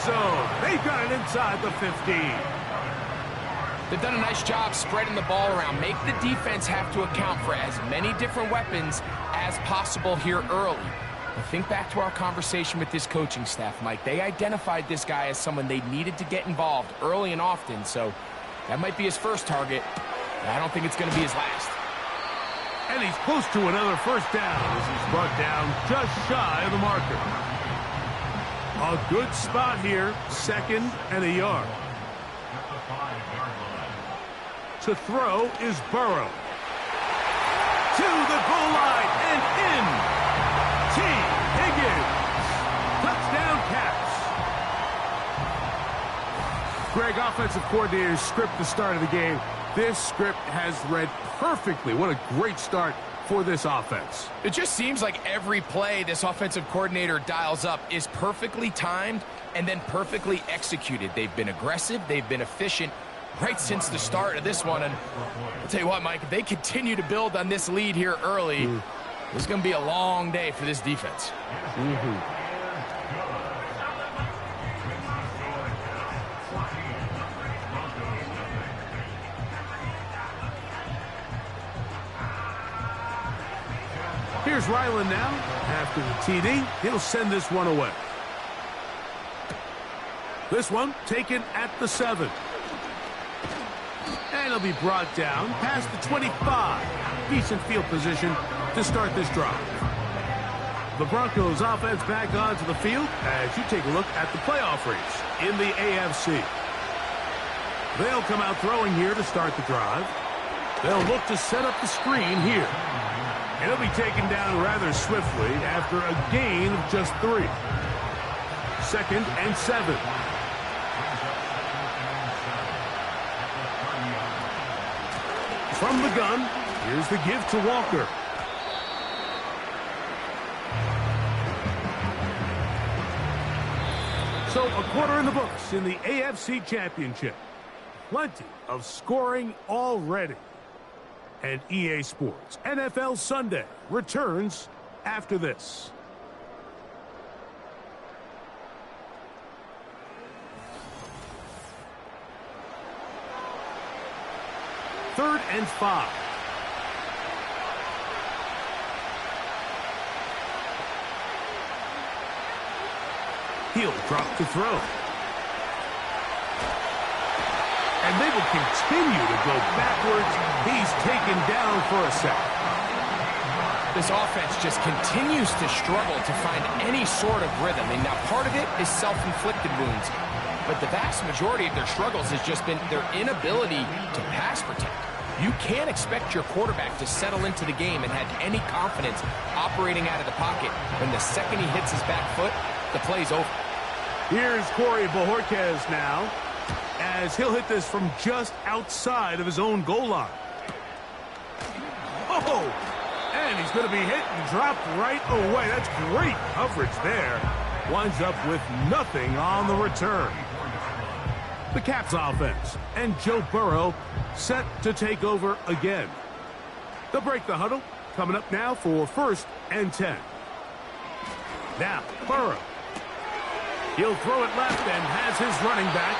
zone. They've got it inside the 15. They've done a nice job spreading the ball around. Make the defense have to account for as many different weapons as possible here early. But think back to our conversation with this coaching staff, Mike. They identified this guy as someone they needed to get involved early and often, so that might be his first target. But I don't think it's going to be his last. And he's close to another first down as he's brought down just shy of the marker. A good spot here, 2nd and a yard. To throw is Burrow. To the goal line and in. T. Higgins. Touchdown Cats. Greg, offensive coordinator's script the start of the game. This script has read perfectly. What a great start for this offense. It just seems like every play this offensive coordinator dials up is perfectly timed and then perfectly executed. They've been aggressive. They've been efficient right since the start of this one. And I'll tell you what, Mike, if they continue to build on this lead here early, this is going to be a long day for this defense. Here's Ryland now. After the TD, he'll send this one away. This one taken at the 7. And he'll be brought down past the 25. Decent field position to start this drive. The Broncos offense back onto the field as you take a look at the playoff race in the AFC. They'll come out throwing here to start the drive. They'll look to set up the screen here. And he'll be taken down rather swiftly after a gain of just 3. 2nd and 7. From the gun, here's the give to Walker. So a quarter in the books in the AFC Championship. Plenty of scoring already. And EA Sports NFL Sunday returns after this. Third and 5. He'll drop to throw. And they will continue to go backwards. He's taken down for a second. This offense just continues to struggle to find any sort of rhythm. And now part of it is self-inflicted wounds. But the vast majority of their struggles has just been their inability to pass protect. You can't expect your quarterback to settle into the game and have any confidence operating out of the pocket. When the second he hits his back foot, the play's over. Here's Corey Bojorquez now, as he'll hit this from just outside of his own goal line. Oh, and he's going to be hit and dropped right away. That's great coverage there. Winds up with nothing on the return. The Caps offense and Joe Burrow set to take over again. They'll break the huddle. Coming up now for 1st and 10. Now, Burrow. He'll throw it left and has his running back.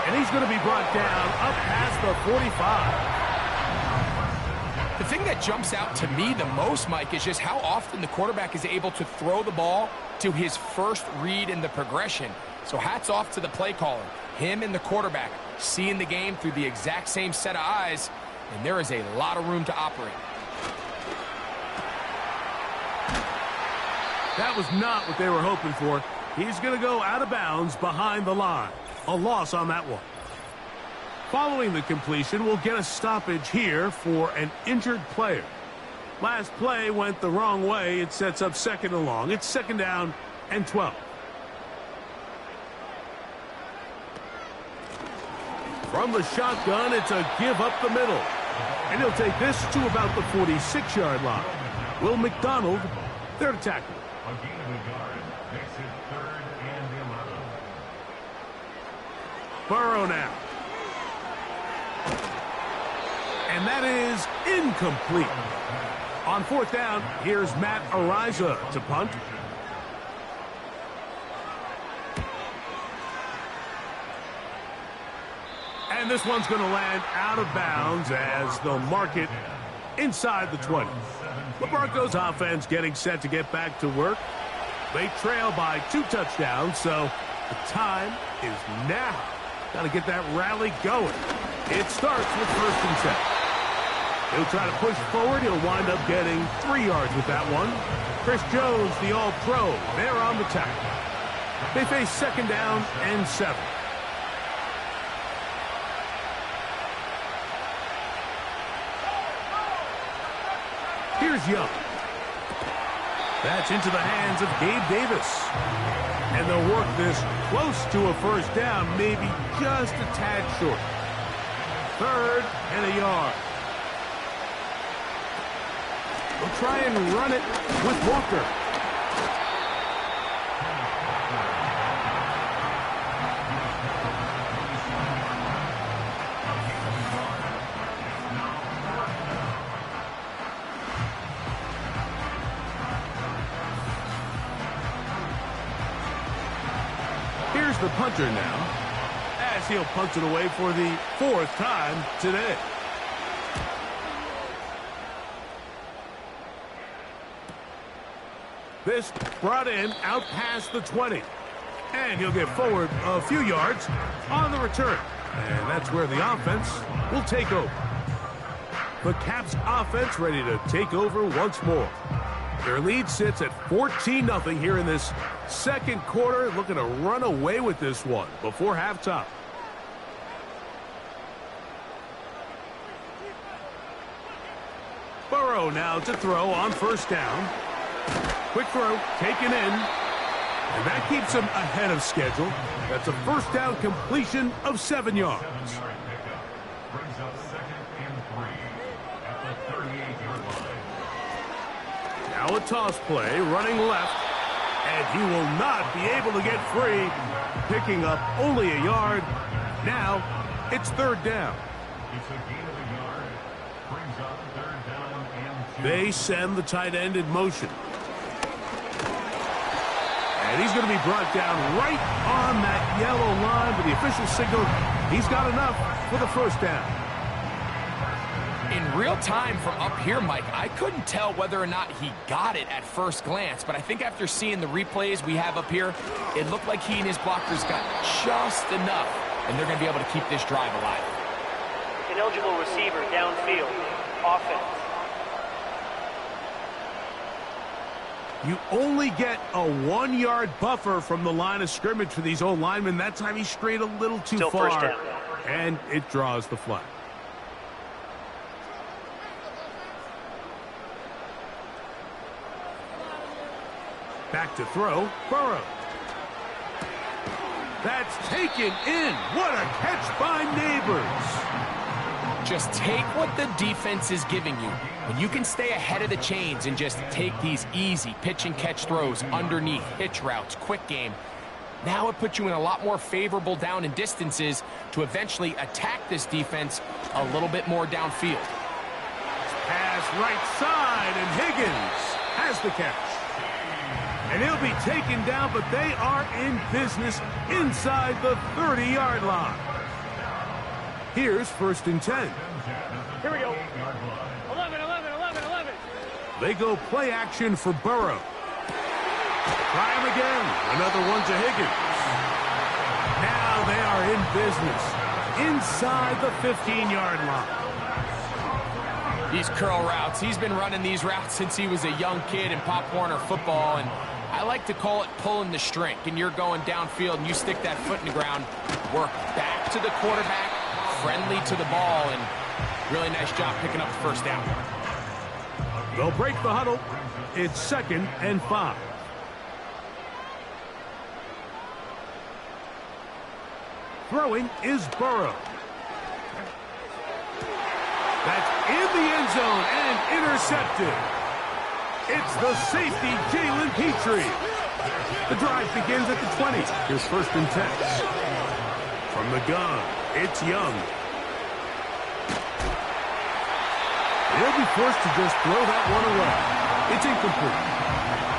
And he's going to be brought down up past the 45. The thing that jumps out to me the most, Mike, is just how often the quarterback is able to throw the ball to his first read in the progression. So hats off to the play caller. Him and the quarterback seeing the game through the exact same set of eyes, and there is a lot of room to operate. That was not what they were hoping for. He's going to go out of bounds behind the line. A loss on that one. Following the completion, we'll get a stoppage here for an injured player. Last play went the wrong way. It sets up 2nd and long. It's 2nd down and 12. From the shotgun, it's a give up the middle. And he'll take this to about the 46-yard line. Will McDonald there to tackle. Burrow now. And that is incomplete. On 4th down, here's Matt Araiza to punt. And this one's going to land out of bounds as they'll mark it inside the 20. The Broncos offense getting set to get back to work. They trail by 2 touchdowns, so the time is now. Got to get that rally going. It starts with 1st and 10. He'll try to push forward. He'll wind up getting 3 yards with that one. Chris Jones, the All-Pro, there on the tackle. They face 2nd down and 7. Here's Young. That's into the hands of Gabe Davis. And they'll work this close to a 1st down, maybe just a tad short. 3rd and a yard. They'll try and run it with Walker. Here's the punter now, as he'll punt it away for the 4th time today. This brought in out past the 20. And he'll get forward a few yards on the return. And that's where the offense will take over. The Caps offense ready to take over once more. Their lead sits at 14-0 here in this 2nd quarter, looking to run away with this one before halftime. Burrow now to throw on 1st down. Quick throw, taken in, and that keeps him ahead of schedule. That's a 1st down completion of 7 yards. Now a toss play, running left, and he will not be able to get free, picking up only a yard. Now it's 3rd down. They send the tight end in motion. And he's going to be brought down right on that yellow line, but the official signal he's got enough for the 1st down. In real time from up here, Mike, I couldn't tell whether or not he got it at first glance, but I think after seeing the replays we have up here, it looked like he and his blockers got just enough, and they're going to be able to keep this drive alive. Ineligible receiver downfield. Offense. You only get a 1-yard buffer from the line of scrimmage for these old linemen. That time he strayed a little too Still far, 1st down. and it draws the flag. Back to throw, Burrow. That's taken in. What a catch by Neighbors. Just take what the defense is giving you. When you can stay ahead of the chains and just take these easy pitch and catch throws underneath, hitch routes, quick game, now it puts you in a lot more favorable down and distances to eventually attack this defense a little bit more downfield. Pass right side, and Higgins has the catch. And he'll be taken down, but they are in business inside the 30-yard line. Here's 1st and 10. Here we go. 11. They go play action for Burrow. Try him again. Another one to Higgins. Now they are in business inside the 15-yard line. These curl routes, he's been running these routes since he was a young kid in Pop Warner football, and I like to call it pulling the string. And you're going downfield and you stick that foot in the ground, work back to the quarterback, friendly to the ball, and really nice job picking up the 1st down. They'll break the huddle. It's 2nd and 5. Throwing is Burrow. That's in the end zone and intercepted. It's the safety, Jalen Petrie. The drive begins at the 20. Here's 1st and 10. From the gun, it's Young. He'll be forced to just throw that one away. It's incomplete.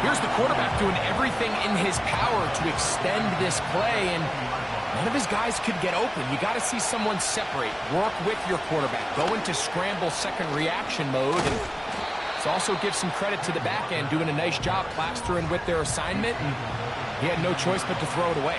Here's the quarterback doing everything in his power to extend this play, and none of his guys could get open. You got to see someone separate, work with your quarterback, go into scramble second reaction mode, and this also gives some credit to the back end, doing a nice job plastering with their assignment, and he had no choice but to throw it away.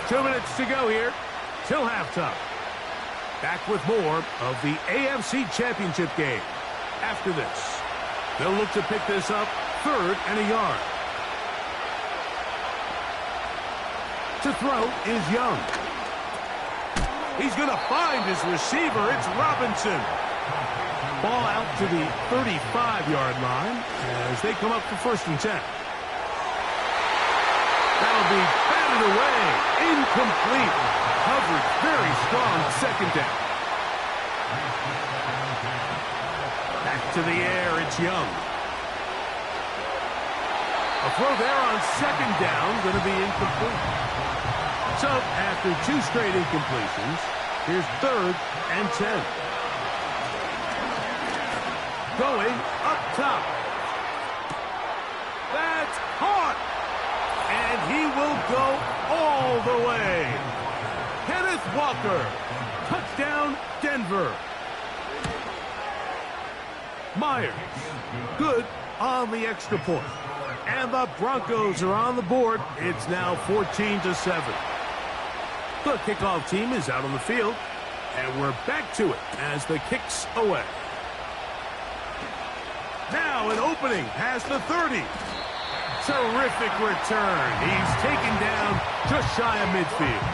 2 minutes to go here till halftime. Back with more of the AFC Championship game. After this, they'll look to pick this up 3rd and a yard. To throw is Young. He's going to find his receiver. It's Robinson. Ball out to the 35-yard line as they come up for 1st and 10. That'll be batted away. Incomplete. Coverage very strong. 2nd down. Back to the air. It's Young. A throw there on 2nd down. Going to be incomplete. So, after 2 straight incompletions, here's 3rd and 10. Going up top. That's caught. And he will go all the way. Kenneth Walker. Touchdown, Denver. Myers. Good on the extra point. And the Broncos are on the board. It's now 14-7. The kickoff team is out on the field, and we're back to it as the kick's away. Now an opening past the 30. Terrific return. He's taken down just shy of midfield.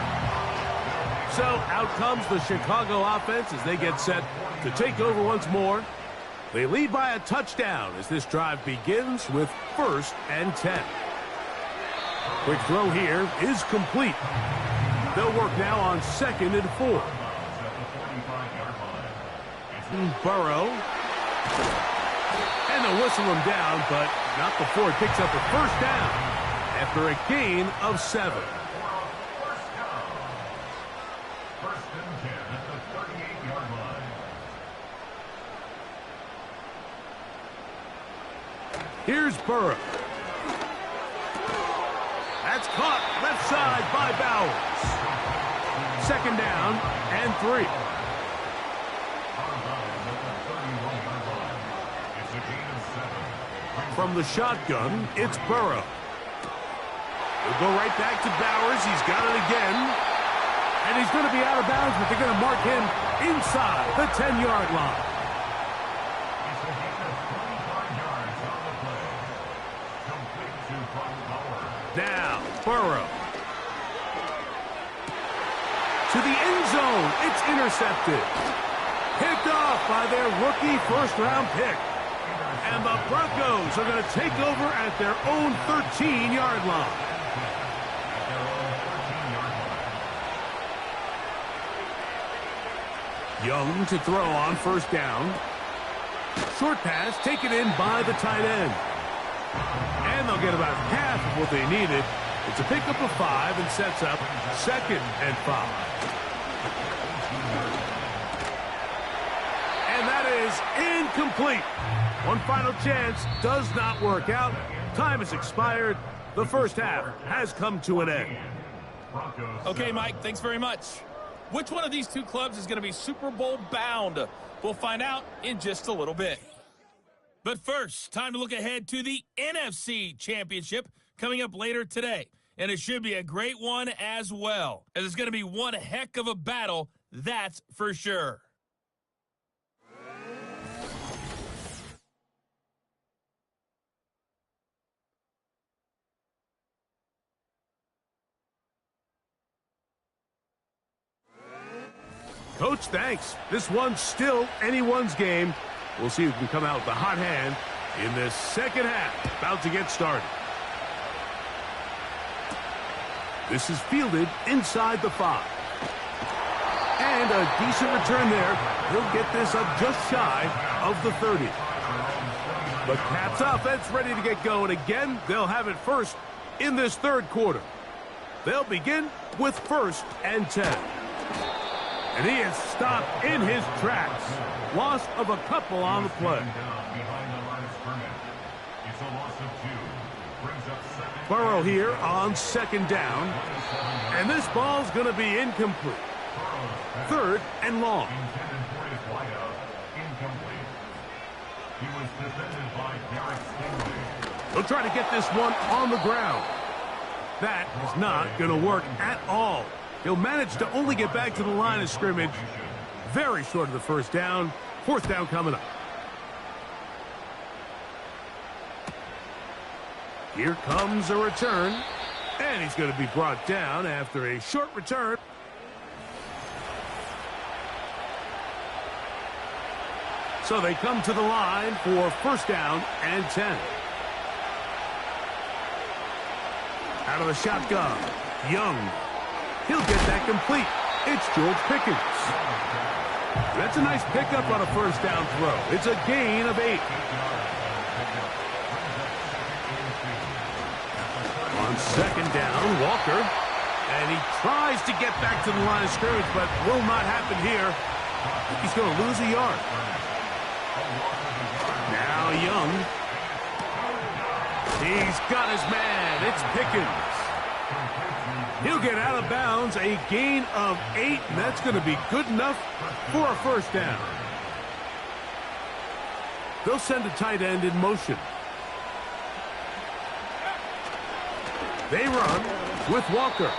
So out comes the Chicago offense as they get set to take over once more. They lead by a touchdown as this drive begins with 1st and 10. Quick throw here is complete. They'll work now on 2nd and 4. Burrow. And they'll whistle him down, but not before it picks up a 1st down after a gain of 7. Here's Burrow. That's caught left side by Bowers. 2nd down and 3. From the shotgun, it's Burrow. He'll go right back to Bowers. He's got it again. And he's going to be out of bounds, but they're going to mark him inside the 10-yard line. Now, Burrow. To the end zone. It's intercepted. Picked off by their rookie 1st-round pick. And the Broncos are going to take over at their own 13-yard line. Young to throw on 1st down. Short pass taken in by the tight end. And they'll get about half of what they needed. It's a pickup of 5 and sets up 2nd and 5. And that is incomplete. One final chance does not work out. Time has expired. The 1st half has come to an end. Okay, Mike, thanks very much. Which one of these 2 clubs is going to be Super Bowl bound? We'll find out in just a little bit. But first, time to look ahead to the NFC Championship coming up later today. And it should be a great one as well, as it's going to be one heck of a battle, that's for sure. Coach, thanks. This one's still anyone's game. We'll see who can come out with the hot hand in this 2nd half. About to get started. This is fielded inside the 5. And a decent return there. He'll get this up just shy of the 30. The Cats offense ready to get going again. They'll have it first in this 3rd quarter. They'll begin with 1st and 10. And he is stopped in his tracks. Loss of a couple on the play. Burrow here on second down. And this ball's going to be incomplete. Third and long. He'll try to get this one on the ground. That is not going to work at all. He'll manage to only get back to the line of scrimmage. Very short of the first down. Fourth down coming up. Here comes a return. And he's going to be brought down after a short return. So they come to the line for first down and 10. Out of the shotgun, Young. He'll get that complete. It's George Pickens. That's a nice pickup on a first down throw. It's a gain of 8. On second down, Walker. And he tries to get back to the line of scrimmage, but will not happen here. I think he's going to lose a yard. Now Young. He's got his man. It's Pickens. He'll get out of bounds, a gain of 8, and that's going to be good enough for a first down. They'll send a tight end in motion. They run with Walker.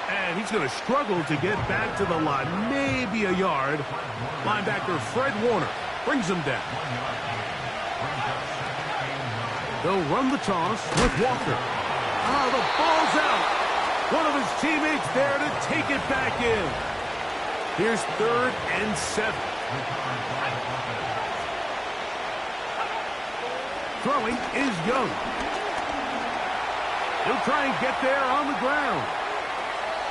And he's going to struggle to get back to the line. Maybe a yard. Linebacker Fred Warner brings him down. They'll run the toss with Walker. Oh, the ball's out. One of his teammates there to take it back in. Here's 3rd and 7. Throwing is Young. He'll try and get there on the ground.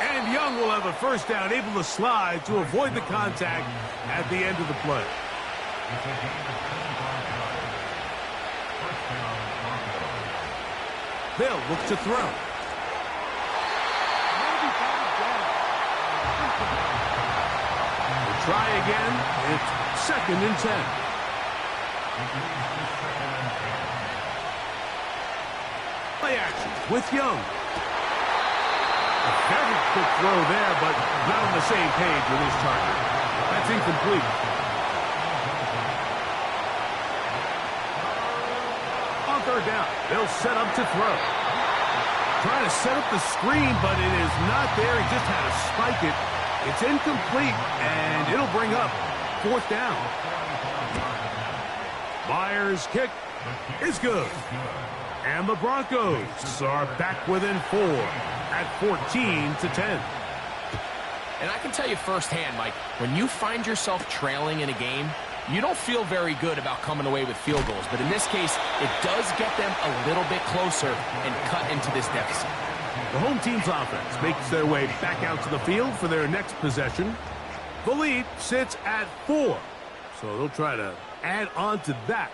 And Young will have a first down, able to slide to avoid the contact at the end of the play. They'll look to throw. We'll try again. It's 2nd and 10. Play action with Young. A very quick throw there, but not on the same page with his target. That's incomplete. On 3rd down, they'll set up to throw. Trying to set up the screen, but it is not there. He just had to spike it. It's incomplete, and it'll bring up 4th down. Myers' kick is good. And the Broncos are back within 4 at 14-10. And I can tell you firsthand, Mike, when you find yourself trailing in a game, you don't feel very good about coming away with field goals. But in this case, it does get them a little bit closer and cut into this deficit. The home team's offense makes their way back out to the field for their next possession. The lead sits at 4. So they'll try to add on to that.